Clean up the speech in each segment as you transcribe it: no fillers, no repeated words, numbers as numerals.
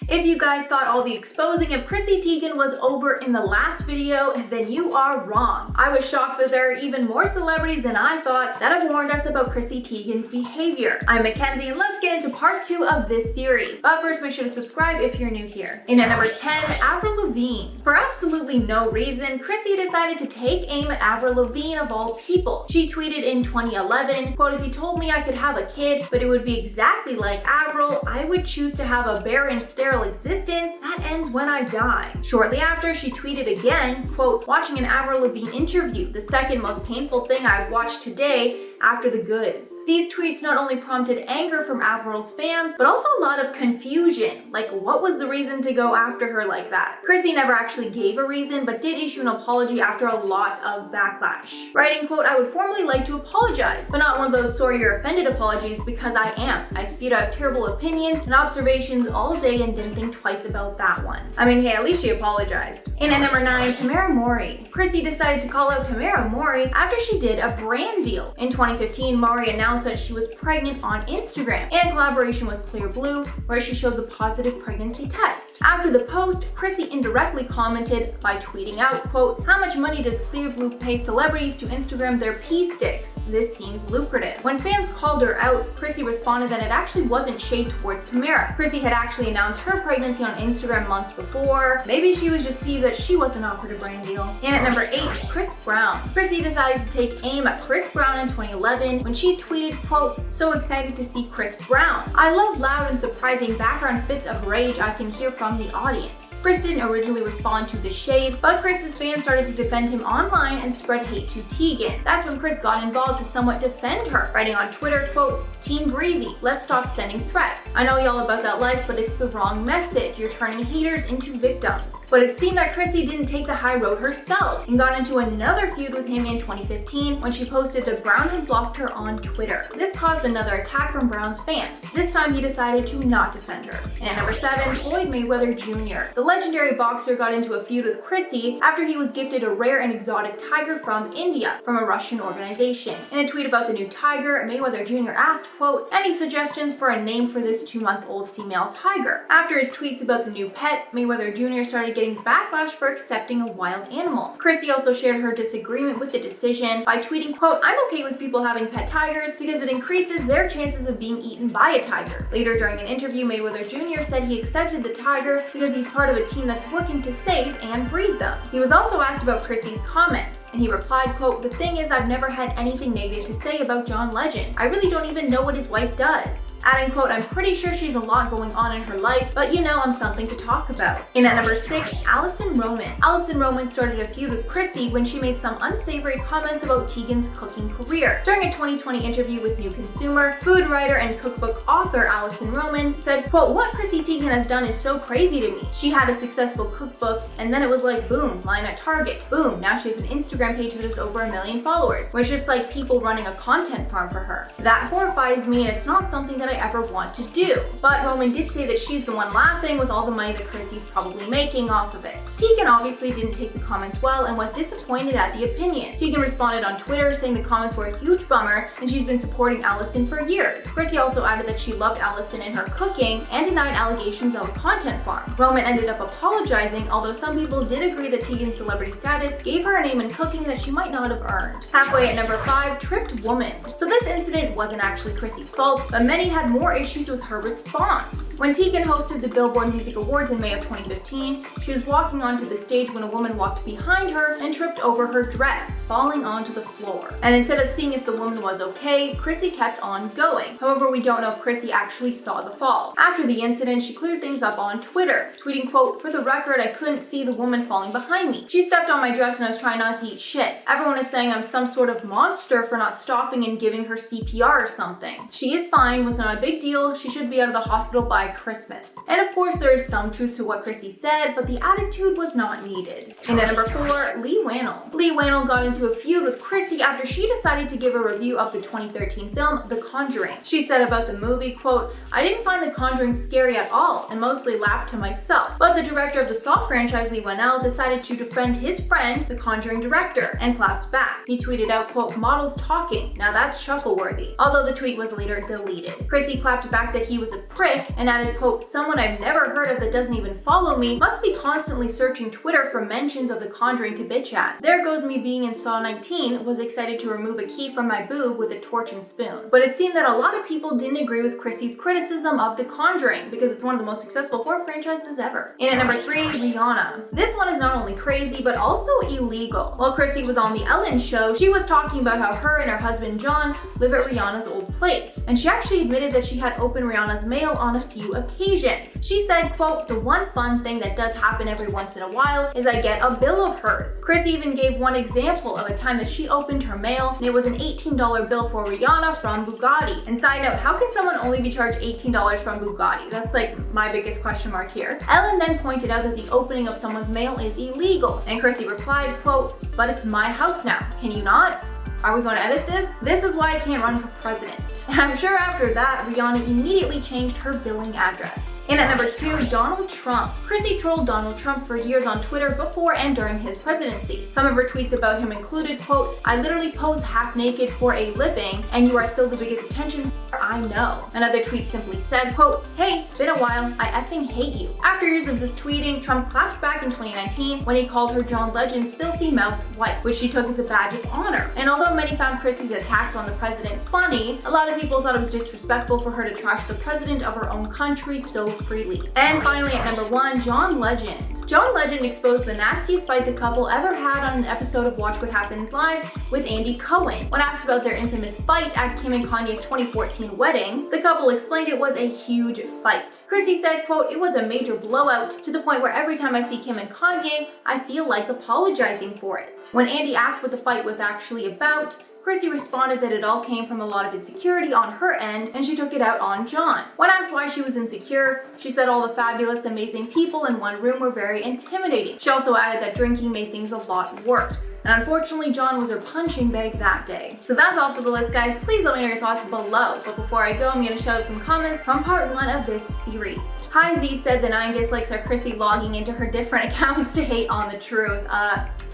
If you guys thought all the exposing of Chrissy Teigen was over in the last video, then you are wrong. I was shocked that there are even more celebrities than I thought that have warned us about Chrissy Teigen's behavior. I'm Mackenzie and let's get into part 2 of this series. But first, make sure to subscribe if you're new here. In at number 10, Avril Lavigne. For absolutely no reason, Chrissy decided to take aim at Avril Lavigne of all people. She tweeted in 2011, quote, "If you told me I could have a kid, but it would be exactly like Avril, I would choose to have a barren, sterile existence that ends when I die." Shortly after, she tweeted again, quote, "Watching an Avril Lavigne interview, the second most painful thing I've watched today after the goods." These tweets not only prompted anger from Avril's fans, but also a lot of confusion. Like, what was the reason to go after her like that? Chrissy never actually gave a reason, but did issue an apology after a lot of backlash. Writing, quote, "I would formally like to apologize, but not one of those sorry you're offended apologies, because I am. I spewed out terrible opinions and observations all day and didn't think twice about that one." I mean, hey, at least she apologized. In at number 9, Tamara Mori. Chrissy decided to call out Tamara Mori after she did a brand deal. In 2015, Mori announced that she was pregnant on Instagram in collaboration with Clear Blue, where she showed the positive pregnancy test. After the post, Chrissy indirectly commented by tweeting out, quote, "How much money does Clear Blue pay celebrities to Instagram their pee sticks? This seems lucrative." When fans called her out, Chrissy responded that it actually wasn't shade towards Tamara. Chrissy had actually announced her pregnancy on Instagram months before. Maybe she was just peeved that she wasn't offered a brand deal. And at number 8, Chris Brown. Chrissy decided to take aim at Chris Brown in 2011 when she tweeted, quote, "So excited to see Chris Brown. I love loud and surprising background fits of rage I can hear from the audience." Chris didn't originally respond to the shade, but Chris's fans started to defend him online and spread hate to Teigen. That's when Chris got involved to somewhat defend her, writing on Twitter, quote, "Team Breezy, let's stop sending threats. I know y'all about that life, but it's the wrong message. You're turning haters into victims." But it seemed that Chrissy didn't take the high road herself and got into another feud with him in 2015 when she posted that Brown had blocked her on Twitter. This caused another attack from Brown's fans. This time he decided to not defend her. And at number 7, Floyd Mayweather Jr. The legendary boxer got into a feud with Chrissy after he was gifted a rare and exotic tiger from India from a Russian organization. In a tweet about the new tiger, Mayweather Jr. asked, quote, "Any suggestions for a name for this 2-month-old female tiger?" After his tweets about the new pet, Mayweather Jr. started getting backlash for accepting a wild animal. Chrissy also shared her disagreement with the decision by tweeting, quote, "I'm okay with people having pet tigers because it increases their chances of being eaten by a tiger." Later during an interview, Mayweather Jr. said he accepted the tiger because he's part of a team that's working to save and breed them. He was also asked about Chrissy's comments, and he replied, quote, "The thing is, I've never had anything negative to say about John Legend. I really don't even know what his wife does." Adding, quote, "I'm pretty sure she's a lot going on in her life, but you know, I'm something to talk about." In at number 6, Allison Roman. Allison Roman started a feud with Chrissy when she made some unsavory comments about Teigen's cooking career. During a 2020 interview with New Consumer, food writer and cookbook author Allison Roman said, quote, "What Chrissy Teigen has done is so crazy to me. She had a successful cookbook, and then it was like, boom, line at Target. Boom, now she has an Instagram page that has over 1 million followers, where it's just like people running a content farm for her. That horrifies me, and it's not something that I ever want to do." But Roman did say that she's the one laughing with all the money that Chrissy's probably making off of it. Teigen obviously didn't take the comments well and was disappointed at the opinion. Teigen responded on Twitter saying the comments were a huge bummer and she's been supporting Allison for years. Chrissy also added that she loved Allison and her cooking and denied allegations of a content farm. Roman ended up apologizing, although some people did agree that Teigen's celebrity status gave her a name in cooking that she might not have earned. Halfway at number 5, Tripped Woman. So this incident wasn't actually Chrissy's fault, but many had more issues with her response. When Teigen hosted the Billboard Music Awards in May of 2015, she was walking onto the stage when a woman walked behind her and tripped over her dress, falling onto the floor. And instead of seeing if the woman was okay, Chrissy kept on going. However, we don't know if Chrissy actually saw the fall. After the incident, she cleared things up on Twitter, tweeting, quote, "For the record, I couldn't see the woman falling behind me. She stepped on my dress and I was trying not to eat shit. Everyone is saying I'm some sort of monster for not stopping and giving her CPR or something. She is fine, was not a big deal. She should be out of the hospital by Christmas." And of course, there is some truth to what Chrissy said, but the attitude was not needed. And at number 4, Lee Wannell. Lee Wannell got into a feud with Chrissy after she decided to give give a review of the 2013 film, The Conjuring. She said about the movie, quote, "I didn't find The Conjuring scary at all and mostly laughed to myself. But the director of the Saw franchise, Lee Winnell, decided to defend his friend, the Conjuring director, and clapped back. He tweeted out, quote, 'Models talking. Now that's chuckle-worthy,' although the tweet was later deleted. Chrissy clapped back that he was a prick and added, quote, 'Someone I've never heard of that doesn't even follow me must be constantly searching Twitter for mentions of The Conjuring to bitch at. There goes me being in Saw 19, was excited to remove a key from my boob with a torch and spoon.' But it seemed that a lot of people didn't agree with Chrissy's criticism of The Conjuring because it's one of the most successful horror franchises ever. And at number 3, Rihanna. This one is not only crazy, but also illegal. While Chrissy was on The Ellen Show, she was talking about how her and her husband John live at Rihanna's old place. And she actually admitted that she had opened Rihanna's mail on a few occasions. She said, quote, 'The one fun thing that does happen every once in a while is I get a bill of hers.' Chrissy even gave one example of a time that she opened her mail and it was an $18 bill for Rihanna from Bugatti. And side note, how can someone only be charged $18 from Bugatti? That's like my biggest question mark here. Ellen then pointed out that the opening of someone's mail is illegal. And Chrissy replied, quote, 'But it's my house now. Can you not? Are we going to edit this? This is why I can't run for president.' And I'm sure after that, Rihanna immediately changed her billing address. And at number 2, Donald Trump. Chrissy trolled Donald Trump for years on Twitter before and during his presidency. Some of her tweets about him included, quote, 'I literally pose half naked for a living and you are still the biggest attention I know.' Another tweet simply said, quote, 'Hey, been a while, I effing hate you.' After years of this tweeting, Trump clapped back in 2019 when he called her John Legend's filthy mouthed wife, which she took as a badge of honor. And although many found Chrissy's attacks on the president funny, a lot of people thought it was disrespectful for her to trash the president of her own country so freely. And finally at number 1, John Legend. John Legend exposed the nastiest fight the couple ever had on an episode of Watch What Happens Live with Andy Cohen. When asked about their infamous fight at Kim and Kanye's 2014 wedding, the couple explained it was a huge fight. Chrissy said, quote, 'It was a major blowout to the point where every time I see Kim and Kanye, I feel like apologizing for it.' When Andy asked what the fight was actually about, Chrissy responded that it all came from a lot of insecurity on her end and she took it out on John. When asked why she was insecure, she said all the fabulous, amazing people in one room were very intimidating. She also added that drinking made things a lot worse. And unfortunately, John was her punching bag that day. So that's all for the list, guys. Please let me know your thoughts below. But before I go, I'm going to shout out some comments from part 1 of this series. Hi Z said the 9 dislikes are Chrissy logging into her different accounts to hate on the truth.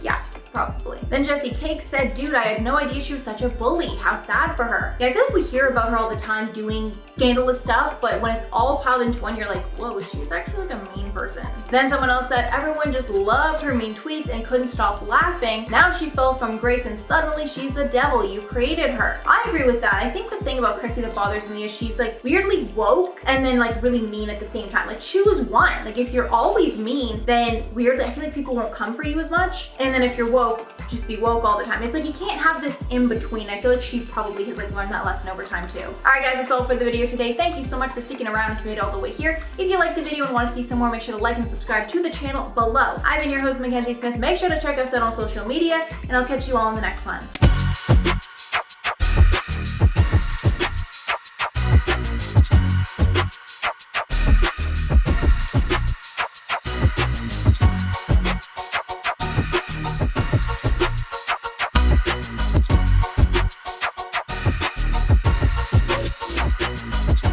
Yeah. Probably. Then Jessie Cake said, "Dude, I had no idea she was such a bully. How sad for her." Yeah, I feel like we hear about her all the time doing scandalous stuff, but when it's all piled into one, you're like, whoa, she's actually like a mean person. Then someone else said, "Everyone just loved her mean tweets and couldn't stop laughing. Now she fell from grace and suddenly she's the devil. You created her." I agree with that. I think the thing about Chrissy that bothers me is she's like weirdly woke and then like really mean at the same time. Like choose one. Like if you're always mean, then weirdly, I feel like people won't come for you as much. And then if you're woke, just be woke all the time. It's like you can't have this in between. I feel like she probably has like learned that lesson over time too. Alright guys, that's all for the video today. Thank you so much for sticking around if you made it all the way here. If you liked the video and want to see some more, make sure to like and subscribe to the channel below. I've been your host, Mackenzie Smith. Make sure to check us out on social media, and I'll catch you all in the next one.